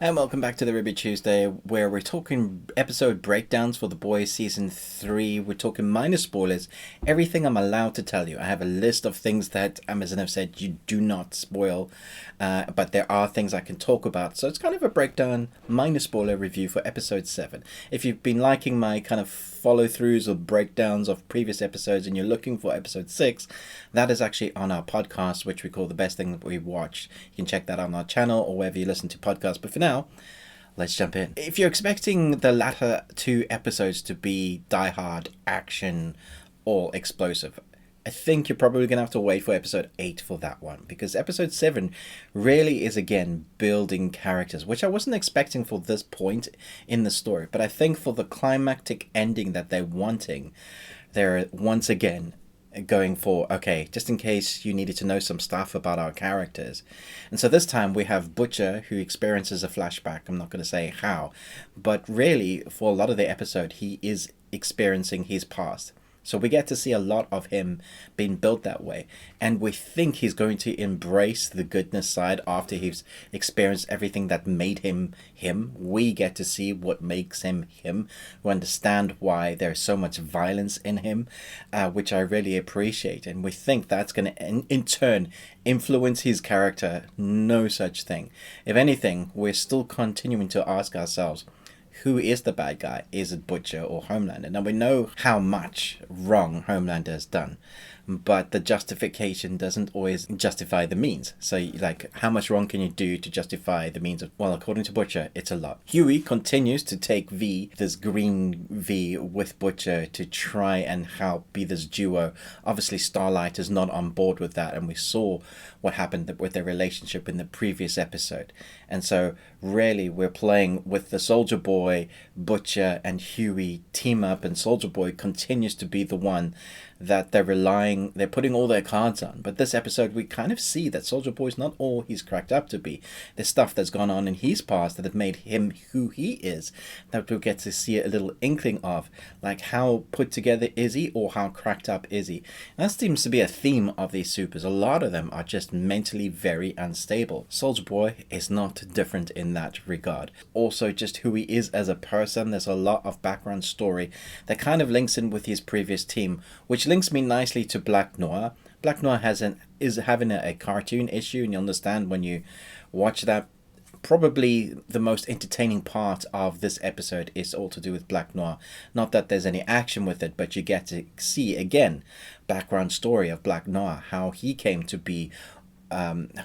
And welcome back to the Ruby Tuesday, where we're talking episode breakdowns for The Boys Season 3. We're talking minor spoilers, everything I'm allowed to tell you. I have a list of things that Amazon have said you do not spoil, but there are things I can talk about. So it's kind of a breakdown, minor spoiler review for episode 7. If you've been liking my kind of follow-throughs or breakdowns of previous episodes and you're looking for episode 6, that is actually on our podcast, which we call The Best Thing That We've Watched. You can check that on our channel or wherever you listen to podcasts. But for now, let's jump in. If you're expecting the latter two episodes to be die-hard action or explosive, I think you're probably going to have to wait for episode 8 for that one, because episode 7 really is, again, building characters, which I wasn't expecting for this point in the story. But I think for the climactic ending that they're wanting, they're once again going for, okay, just in case you needed to know some stuff about our characters. And so this time we have Butcher, who experiences a flashback. I'm not going to say how, but really for a lot of the episode he is experiencing his past. So we get to see a lot of him being built that way. And we think he's going to embrace the goodness side after he's experienced everything that made him him. We get to see what makes him him. We understand why there's so much violence in him, which I really appreciate. And we think that's going to, in turn, influence his character. No such thing. If anything, we're still continuing to ask ourselves, who is the bad guy? Is it Butcher or Homelander? Now we know how much wrong Homelander has done, but the justification doesn't always justify the means. So, like, how much wrong can you do to justify the means of, well, according to Butcher, it's a lot. Huey continues to take V, this green V, with Butcher to try and help be this duo. Obviously, Starlight is not on board with that, and we saw what happened with their relationship in the previous episode. And so, really, we're playing with the Soldier Boy, Butcher, and Huey team up, and Soldier Boy continues to be the one that they're putting all their cards on. But this episode we kind of see that Soldier Boy's not all he's cracked up to be. There's stuff that's gone on in his past that have made him who he is, that we'll get to see a little inkling of, like how put together is he or how cracked up is he. And that seems to be a theme of these supers. A lot of them are just mentally very unstable. Soldier Boy is not different in that regard. Also just who he is as a person. There's a lot of background story that kind of links in with his previous team, which links me nicely to Black Noir. Black Noir is having a cartoon issue, and you understand when you watch that. Probably the most entertaining part of this episode is all to do with Black Noir. Not that there's any action with it, but you get to see again background story of Black Noir, how he came to be,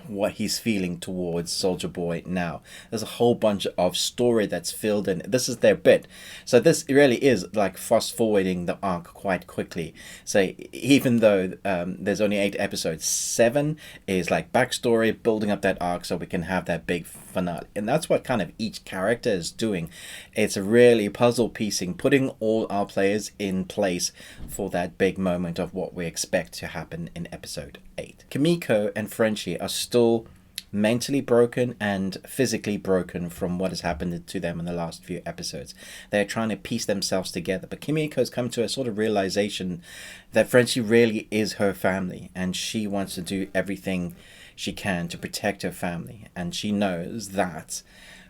what he's feeling towards Soldier Boy now. There's a whole bunch of story that's filled in. This is their bit. So this really is like fast forwarding the arc quite quickly. So even though there's only 8 episodes, 7 is like backstory, building up that arc so we can have that big finale. And that's what kind of each character is doing. It's really puzzle piecing, putting all our players in place for that big moment of what we expect to happen in episode 8. Kimiko and Frenchie are still mentally broken and physically broken from what has happened to them in the last few episodes. They're trying to piece themselves together, but Kimiko's come to a sort of realization that Frenchie really is her family, and she wants to do everything she can to protect her family, and she knows that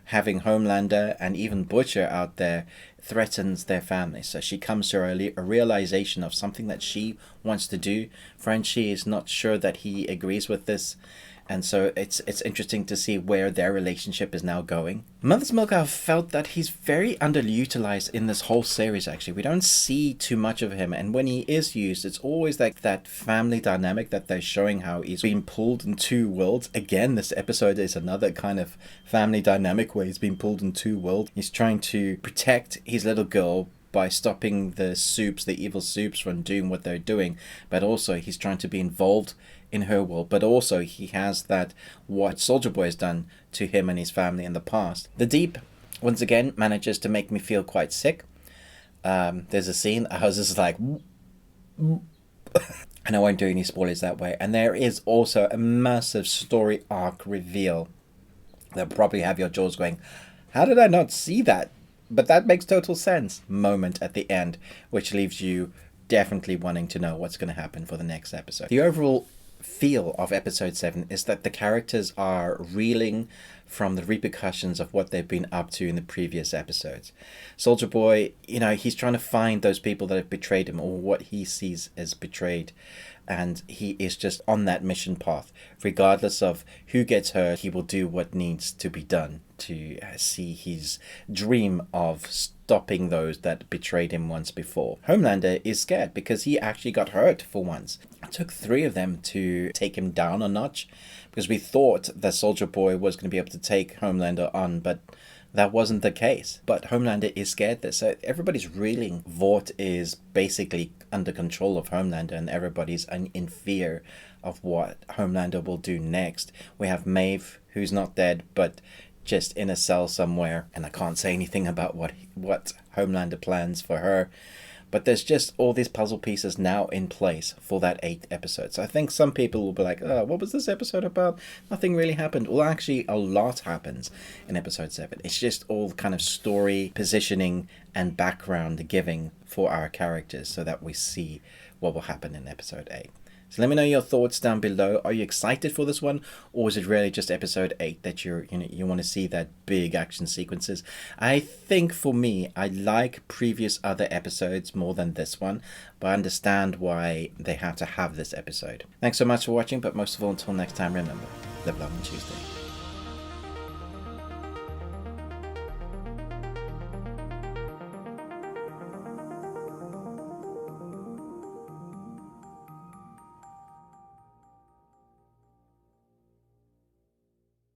having Homelander and even Butcher out there threatens their family. So she comes to a realization of something that she wants to do. Frenchie is not sure that he agrees with this, and so it's interesting to see where their relationship is now going. Mother's Milk, I've felt that he's very underutilized in this whole series, actually. We don't see too much of him, and when he is used, it's always like that family dynamic that they're showing, how he's being pulled in two worlds. Again, this episode is another kind of family dynamic where he's being pulled in two worlds. He's trying to protect his little girl by stopping the evil soups from doing what they're doing, but also he's trying to be involved in her world, but also he has that what Soldier Boy has done to him and his family in the past. The Deep, once again, manages to make me feel quite sick. There's a scene I was just like and I won't do any spoilers that way. And there is also a massive story arc reveal that'll probably have your jaws going, how did I not see that? But that makes total sense moment at the end, which leaves you definitely wanting to know what's going to happen for the next episode. The overall feel of episode 7 is that the characters are reeling from the repercussions of what they've been up to in the previous episodes. Soldier Boy, he's trying to find those people that have betrayed him, or what he sees as betrayed, and he is just on that mission path. Regardless of who gets hurt, he will do what needs to be done to see his dream of stopping those that betrayed him once before. Homelander is scared because he actually got hurt for once. It took 3 of them to take him down a notch, because we thought that Soldier Boy was going to be able to take Homelander on, but that wasn't the case. But Homelander is scared there, so everybody's reeling. Vought is basically under control of Homelander, and everybody's in fear of what Homelander will do next. We have Maeve, who's not dead, but just in a cell somewhere, and I can't say anything about what Homelander plans for her. But there's just all these puzzle pieces now in place for that 8th episode. So I think some people will be like, oh, what was this episode about? Nothing really happened. Well, actually, a lot happens in episode 7. It's just all kind of story, positioning, and background giving for our characters so that we see what will happen in episode 8. So let me know your thoughts down below. Are you excited for this one, or is it really just episode 8 that you want to see that big action sequences? I think for me, I like previous other episodes more than this one, but I understand why they have to have this episode. Thanks so much for watching, but most of all, until next time, remember, live long on Tuesday.